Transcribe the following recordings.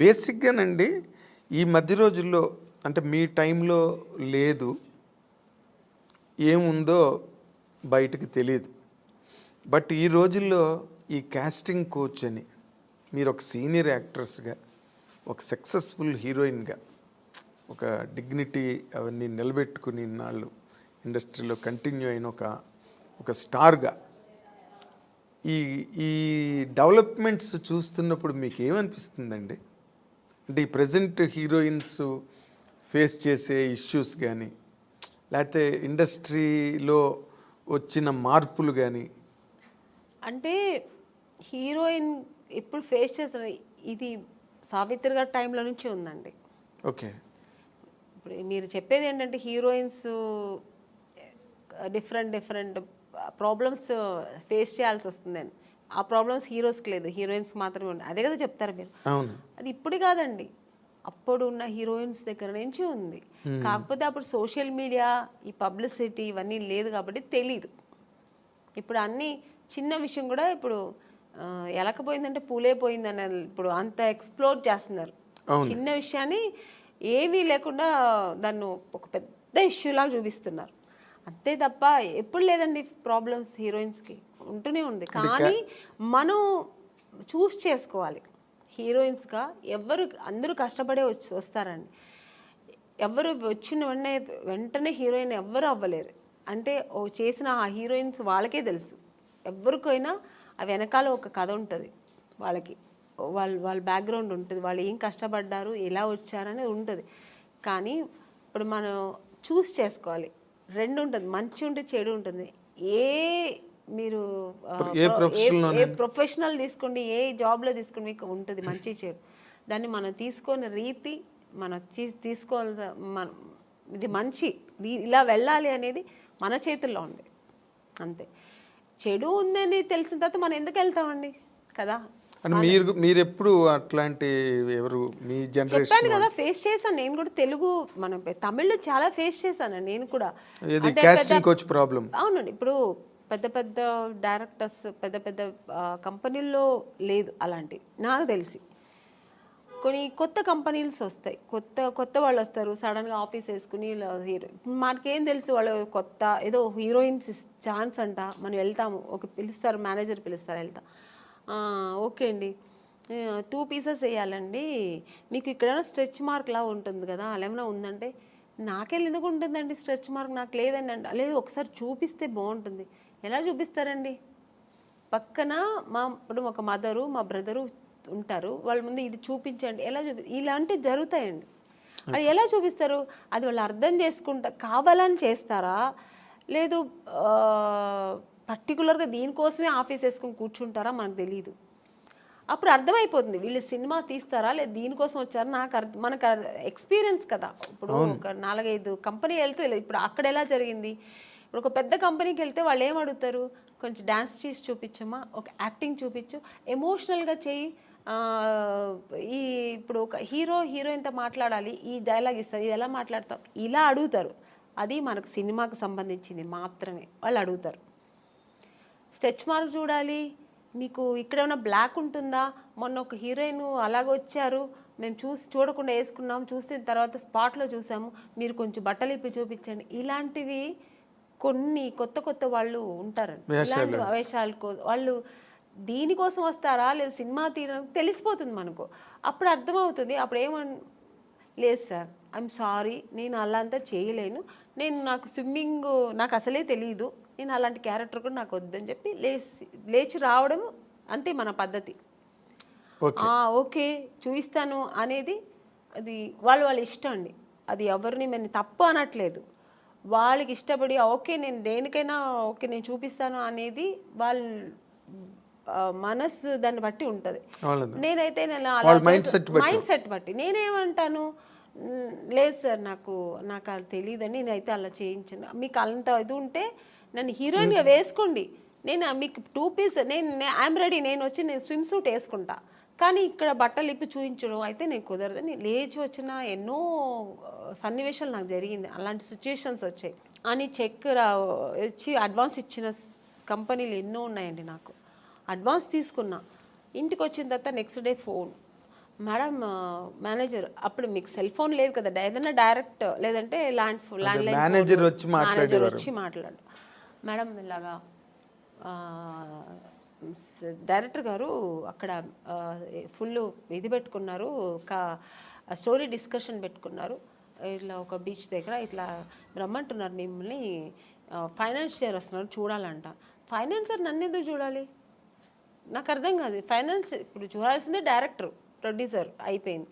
బేసిక్గానండి ఈ మధ్య రోజుల్లో అంటే మీ టైంలో లేదు, ఏముందో బయటకు తెలియదు. బట్ ఈ రోజుల్లో ఈ కాస్టింగ్ కోచ్ అని మీరు ఒక సీనియర్ యాక్ట్రెస్గా, ఒక సక్సెస్ఫుల్ హీరోయిన్గా, ఒక డిగ్నిటీ అవన్నీ నిలబెట్టుకుని ఇన్నాళ్ళు ఇండస్ట్రీలో కంటిన్యూ అయిన ఒక స్టార్గా ఈ ఈ డెవలప్మెంట్స్ చూస్తున్నప్పుడు మీకు ఏమనిపిస్తుందండి? అంటే ఈ ప్రజెంట్ హీరోయిన్స్ ఫేస్ చేసే ఇష్యూస్ కానీ, లేకపోతే ఇండస్ట్రీలో వచ్చిన మార్పులు కానీ. అంటే హీరోయిన్ ఇప్పుడు ఫేస్ చేసిన ఇది సావిత్రి గారి టైంలో నుంచి ఉందండి. ఓకే, ఇప్పుడు మీరు చెప్పేది ఏంటంటే హీరోయిన్స్ డిఫరెంట్ ప్రాబ్లమ్స్ ఫేస్ చేయాల్సి వస్తుందని. ఆ ప్రాబ్లమ్స్ హీరోస్కి లేదు, హీరోయిన్స్కి మాత్రమే ఉంది. అదే కదా చెప్తారు మీరు. అవును. అది ఇప్పుడు కాదండి, అప్పుడు ఉన్న హీరోయిన్స్ దగ్గర నుంచి ఉంది. కాకపోతే అప్పుడు సోషల్ మీడియా, ఈ పబ్లిసిటీ ఇవన్నీ లేదు కాబట్టి తెలీదు. ఇప్పుడు అన్నీ చిన్న విషయం కూడా ఇప్పుడు ఎలకపోయిందంటే పూలే పోయిందని ఇప్పుడు అంత ఎక్స్ప్లోర్ చేస్తున్నారు. చిన్న విషయాన్ని ఏమీ లేకుండా దాన్ని ఒక పెద్ద ఇష్యూలాగా చూపిస్తున్నారు. అంతే తప్ప ఎప్పుడు లేదండి ప్రాబ్లమ్స్ హీరోయిన్స్కి ఉంటూనే ఉంది. కానీ మనం చూస్ చేసుకోవాలి. హీరోయిన్స్గా అందరూ కష్టపడే వస్తారండి. ఎవరు వచ్చిన వెంటనే హీరోయిన్ ఎవ్వరు అవ్వలేరు. అంటే చేసిన ఆ హీరోయిన్స్ వాళ్ళకే తెలుసు. ఎవరికైనా ఆ వెనకాల ఒక కథ ఉంటుంది, వాళ్ళకి వాళ్ళ బ్యాక్గ్రౌండ్ ఉంటుంది, వాళ్ళు ఏం కష్టపడ్డారు, ఎలా వచ్చారనేది ఉంటుంది. కానీ ఇప్పుడు మనం చూస్ చేసుకోవాలి. రెండు ఉంటుంది, మంచి ఉంటుంది, చెడు ఉంటుంది. మీరు ఏ ప్రొఫెషనల్ తీసుకోండి, ఏ జాబ్లో తీసుకోండి, మీకు ఉంటుంది మంచి చెడు. దాన్ని మనం తీసుకునే రీతి, మనం తీసుకోవాల్సిన ఇది మంచి ఇలా వెళ్ళాలి అనేది మన చేతుల్లో ఉంది. అంతే. చెడు ఉందని తెలిసిన తర్వాత మనం ఎందుకు వెళ్తామండి కదా. మీరు ఎప్పుడు అట్లాంటి ఎవరు మీ జనరేషన్? చెప్పాను కదా, ఫేస్ చేశాను నేను కూడా. తెలుగు మనం తమిళ్లో చాలా ఫేస్ చేశాను నేను కూడా. అవునండి. ఇప్పుడు పెద్ద డైరెక్టర్స్, పెద్ద కంపెనీల్లో లేదు అలాంటి నాకు తెలిసి. కొన్ని కొత్త కంపెనీస్ వస్తాయి, కొత్త వాళ్ళు వస్తారు, సడన్గా ఆఫీస్ వేసుకుని హీరో. మనకేం తెలుసు వాళ్ళు కొత్త ఏదో హీరోయిన్స్ ఛాన్స్ అంట, మనం వెళ్తాము. పిలుస్తారు, మేనేజర్ పిలుస్తారు, వెళ్తాం. ఓకే అండి, 2 పీసెస్ వేయాలండి, మీకు ఇక్కడ స్ట్రెచ్ మార్క్ లా ఉంటుంది కదా, అలా ఏమైనా ఉందంటే, నాకెళ్ళి ఎందుకు ఉంటుందండి స్ట్రెచ్ మార్క్, నాకు లేదండి అంటే, లేదు ఒకసారి చూపిస్తే బాగుంటుంది. ఎలా చూపిస్తారండి? పక్కన ఇప్పుడు ఒక మదరు, మా బ్రదరు ఉంటారు, వాళ్ళ ముందు ఇది చూపించండి, ఎలా ఇలాంటివి జరుగుతాయండి. అది ఎలా చూపిస్తారు? అది వాళ్ళు అర్థం కావాలని చేస్తారా, లేదు పర్టికులర్గా దీనికోసమే ఆఫీస్ వేసుకొని కూర్చుంటారా, మనకు తెలియదు. అప్పుడు అర్థమైపోతుంది వీళ్ళు సినిమా తీస్తారా లేదు దీనికోసం వచ్చారా. మనకు ఎక్స్పీరియన్స్ కదా. ఇప్పుడు ఒక 4-5 కంపెనీ వెళ్తే ఇప్పుడు అక్కడ ఎలా జరిగింది. ఇప్పుడు ఒక పెద్ద కంపెనీకి వెళ్తే వాళ్ళు ఏం అడుగుతారు, కొంచెం డ్యాన్స్ చేసి చూపించమ్మా, ఒక యాక్టింగ్ చూపించు, ఎమోషనల్గా చేయి, ఇప్పుడు ఒక హీరోయిన్తో మాట్లాడాలి, ఈ డైలాగ్ ఇస్తారు, ఇది ఎలా మాట్లాడతాం, ఇలా అడుగుతారు. అది మనకు సినిమాకు సంబంధించింది మాత్రమే వాళ్ళు అడుగుతారు. స్ట్రెచ్ మార్క్ చూడాలి, మీకు ఇక్కడ ఏమైనా బ్లాక్ ఉంటుందా, మొన్న ఒక హీరోయిన్ అలాగొచ్చారు, మేము చూడకుండా వేసుకున్నాము, చూసిన తర్వాత స్పాట్లో చూసాము, మీరు కొంచెం బట్టలు ఇప్పి చూపించండి. ఇలాంటివి కొన్ని కొత్త వాళ్ళు ఉంటారండి. ఇలాంటి వేషాలకు వాళ్ళు దీనికోసం వస్తారా లేదు సినిమా తీయడానికి తెలిసిపోతుంది మనకు. అప్పుడు అర్థమవుతుంది. అప్పుడు లేదు సార్, ఐఎమ్ సారీ, నేను అలా అంతా చేయలేను, నాకు స్విమ్మింగ్ నాకు అసలే తెలియదు, నేను అలాంటి క్యారెక్టర్ కూడా నాకు వద్దని చెప్పి లేచి రావడం, అంతే మన పద్ధతి. ఓకే చూపిస్తాను అనేది అది వాళ్ళ ఇష్టం అండి. అది ఎవరిని మేము తప్పు అనట్లేదు. వాళ్ళకి ఇష్టపడి ఓకే నేను దేనికైనా ఓకే నేను చూపిస్తాను అనేది వాళ్ళ మనసు దాన్ని బట్టి ఉంటుంది. నేనైతే మైండ్ సెట్ బట్టి నేనేమంటాను, లేదు సార్ నాకు అది తెలియదని నేనైతే అలా చేయించాను, మీకు అంత ఇది ఉంటే నన్ను హీరోయిన్గా వేసుకోండి, నేను మీకు 2 పీస్ ఐఎమ్ రెడీ, నేను స్విమ్ సూట్ వేసుకుంటా, కానీ ఇక్కడ బట్టలు ఇప్పి చూపించడం అయితే నేను కుదరదని లేచి వచ్చిన ఎన్నో సన్నివేశాలు నాకు జరిగింది. అలాంటి సిచ్యుయేషన్స్ వచ్చాయి అని ఇచ్చి అడ్వాన్స్ ఇచ్చిన కంపెనీలు ఎన్నో ఉన్నాయండి. నాకు అడ్వాన్స్ తీసుకున్నా, ఇంటికి వచ్చిన తర్వాత next day phone, madam manager అప్పుడు మీకు సెల్ ఫోన్ లేదు కదా, ఏదైనా డైరెక్ట్ లేదంటే ల్యాండ్లైన్ మేనేజర్ వచ్చి మేనేజర్ వచ్చి మాట్లాడు, మేడం ఇలాగా డైరెక్టర్ గారు అక్కడ ఫుల్ ఇది పెట్టుకున్నారు, ఒక స్టోరీ డిస్కషన్ పెట్టుకున్నారు, ఇట్లా ఒక బీచ్ దగ్గర ఇట్లా రమ్మంటున్నారు మిమ్మల్ని, ఫైనాన్షియర్ వస్తున్నారు చూడాలంట. ఫైనాన్సర్ నన్ను ఎందుకు చూడాలి, నాకు అర్థం కాదు. ఫైనాన్స్ ఇప్పుడు చూడాల్సిందే డైరెక్టర్ ప్రొడ్యూసర్ అయిపోయింది.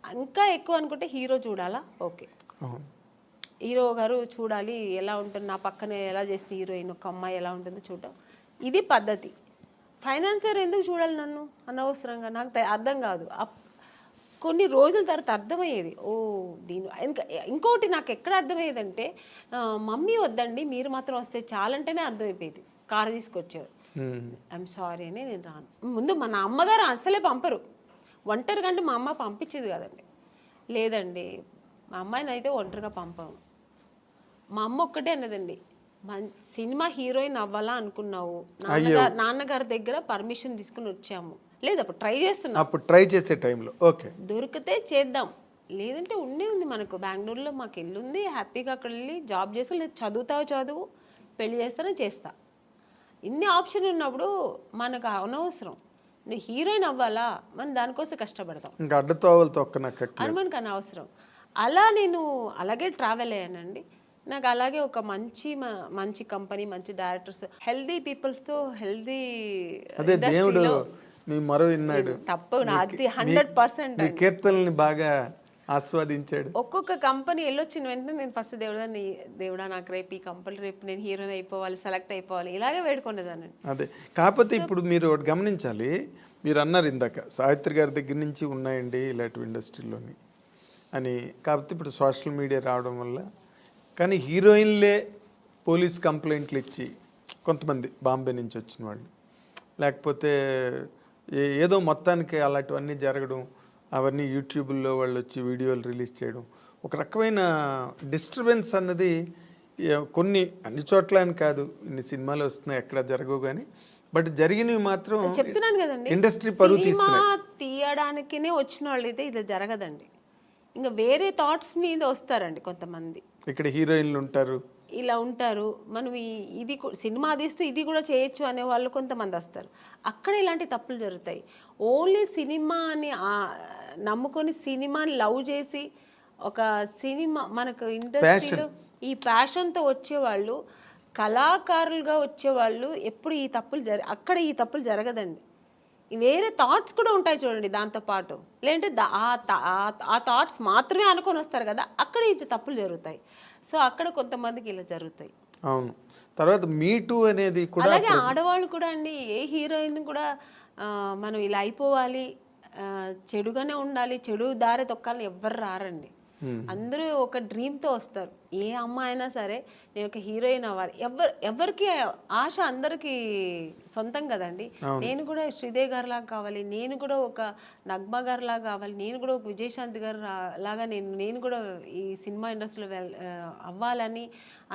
ఇంకా ఎక్కువ అనుకుంటే హీరో చూడాలా, ఓకే హీరో గారు చూడాలి ఎలా ఉంటుంది, నా పక్కన ఎలా చేస్తుంది హీరోయిన్ ఒక అమ్మాయి ఎలా ఉంటుందో చూడటం, ఇది పద్ధతి. ఫైనాన్సర్ ఎందుకు చూడాలి నన్ను అనవసరంగా, నాకు అర్థం కాదు. కొన్ని రోజుల తర్వాత అర్థమయ్యేది, ఓ దీని ఇంకోటి నాకు ఎక్కడ అర్థమయ్యేదంటే, మమ్మీ వద్దండి మీరు మాత్రం వస్తే చాలంటేనే అర్థమైపోయేది. కారు తీసుకొచ్చారు, ఐఎమ్ సారీ అని నేను రాను. ముందు మా అమ్మగారు అస్సలే పంపరు, ఒంటరిగా అంటే మా అమ్మ పంపించేది కదండి. లేదండి మా అమ్మాయిని అయితే ఒంటరిగా పంపాము. మా అమ్మ ఒక్కటే అన్నదండి, సినిమా హీరోయిన్ అవ్వాలా అనుకున్నావు, నాన్నగారి దగ్గర పర్మిషన్ తీసుకుని వచ్చాము, లేదు అప్పుడు ట్రై చేస్తున్నాం, అప్పుడు ట్రై చేసే టైంలో ఓకే దొరికితే చేద్దాం, లేదంటే ఉంది మనకు బెంగళూరులో మాకు ఇల్లు ఉంది, హ్యాపీగా అక్కడ వెళ్ళి జాబ్ చేసుకో, లేదు చదువుతావు చదువు, పెళ్లి చేస్తానో చేస్తా. ఇన్ని ఆప్షన్ ఉన్నప్పుడు మనకు అనవసరం, నువ్వు హీరోయిన్ అవ్వాలా మనం దానికోసం కష్టపడతాం, ఇంకా అడ్డతోవలు తొక్కనక్క అని మనకు అనవసరం. అలా నేను అలాగే ట్రావెల్ అయ్యానండి. నాకు అలాగే ఒక మంచి కంపెనీ, మంచి డైరెక్టర్స్, హెల్దీ పీపుల్స్తో హెల్దీ అదే దేవుడు మీ మరో విన్నాడు, తప్పు నాది 100%. కీర్తనల్ని బాగా ఆస్వాదించాడు. ఒక్కొక్క కంపెనీ వెళ్ళొచ్చిన వెంటనే నేను ఫస్ట్ దేవుడా నాకు రేపు ఈ కంపెనీ రేపు నేను హీరోయిన్ అయిపోవాలి, సెలెక్ట్ అయిపోవాలి, ఇలాగే వేడుకునేదాన్ని. అదే కాకపోతే ఇప్పుడు మీరు ఒకటి గమనించాలి, మీరు అన్నారు ఇందాక సావిత్రి గారి దగ్గర నుంచి ఉన్నాయండి ఇలాంటి ఇండస్ట్రీలోని అని. కాకపోతే ఇప్పుడు సోషల్ మీడియా రావడం వల్ల, కానీ హీరోయిన్లే పోలీస్ కంప్లైంట్లు ఇచ్చి కొంతమంది బాంబే నుంచి వచ్చిన వాళ్ళు, లేకపోతే ఏదో మొత్తానికి అలాంటివన్నీ జరగడం, అవన్నీ యూట్యూబ్లో వాళ్ళు వచ్చి వీడియోలు రిలీజ్ చేయడం, ఒక రకమైన డిస్టర్బెన్స్ అన్నది కొన్ని అన్ని చోట్ల అని కాదు, ఇన్ని సినిమాలు వస్తున్నాయి ఎక్కడ జరగవు కానీ, బట్ జరిగినవి మాత్రం చెప్తున్నాను కదండి, ఇండస్ట్రీ పరువు తీయడానికినే వచ్చిన వాళ్ళు అయితే ఇది జరగదండి. ఇంకా వేరే థాట్స్ మీద వస్తారండి కొంతమంది. ఇక్కడ హీరోయిన్లు ఉంటారు, ఇలా ఉంటారు, మనం ఇది సినిమా తీస్తూ ఇది కూడా చేయొచ్చు అనే వాళ్ళు కొంతమంది వస్తారు, అక్కడ ఇలాంటి తప్పులు జరుగుతాయి. ఓన్లీ సినిమాని నమ్ముకొని సినిమాని లవ్ చేసి ఒక సినిమా మనకు ఇండస్ట్రీలో ఈ ప్యాషన్తో వచ్చేవాళ్ళు, కళాకారులుగా వచ్చేవాళ్ళు ఎప్పుడు ఈ తప్పులు అక్కడ ఈ తప్పులు జరగదండి. వేరే థాట్స్ కూడా ఉంటాయి చూడండి దాంతోపాటు, లేదంటే ఆ థాట్స్ మాత్రమే అనుకొని వస్తారు కదా, అక్కడ ఈ తప్పులు జరుగుతాయి. సో అక్కడ కొంతమందికి ఇలా జరుగుతాయి. అవును. తర్వాత మీ టూ అనేది కూడా అలాగే ఆడవాళ్ళు కూడా అండి, ఏ హీరోయిన్ కూడా మనం ఇలా అయిపోవాలి, చెడుగానే ఉండాలి, చెడు దారి తొక్కాలని ఎవ్వరు రారండి. అందరూ ఒక డ్రీమ్తో వస్తారు. ఏ అమ్మాయి అయినా సరే నేను ఒక హీరోయిన్ అవ్వాలి, ఎవరికి ఆశ అందరికీ సొంతం కదండి. నేను కూడా శ్రీదేవి గారి లాగా కావాలి, నేను కూడా ఒక నగ్మ గారి లాగా కావాలి, నేను కూడా ఒక విజయశాంతి గారు లాగా నేను కూడా ఈ సినిమా ఇండస్ట్రీలో అవ్వాలని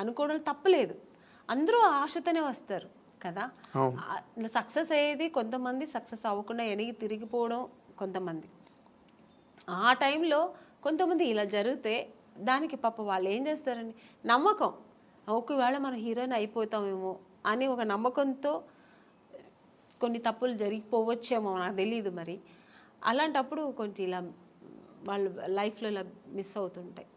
అనుకోవడం తప్పలేదు. అందరూ ఆశతోనే వస్తారు కదా. సక్సెస్ అయ్యేది కొంతమంది, సక్సెస్ అవ్వకుండా వెనక్కి తిరిగిపోవడం కొంతమంది. ఆ టైంలో కొంతమంది ఇలా జరిగితే దానికి పాప వాళ్ళు ఏం చేస్తారండి, నమ్మకం, ఒకవేళ మనం హీరోయిన్ అయిపోతామేమో అని ఒక నమ్మకంతో కొన్ని తప్పులు జరిగిపోవచ్చేమో, నాకు తెలీదు మరి. అలాంటప్పుడు కొంచెం ఇలా వాళ్ళు లైఫ్లో ఇలా మిస్ అవుతుంటాయి.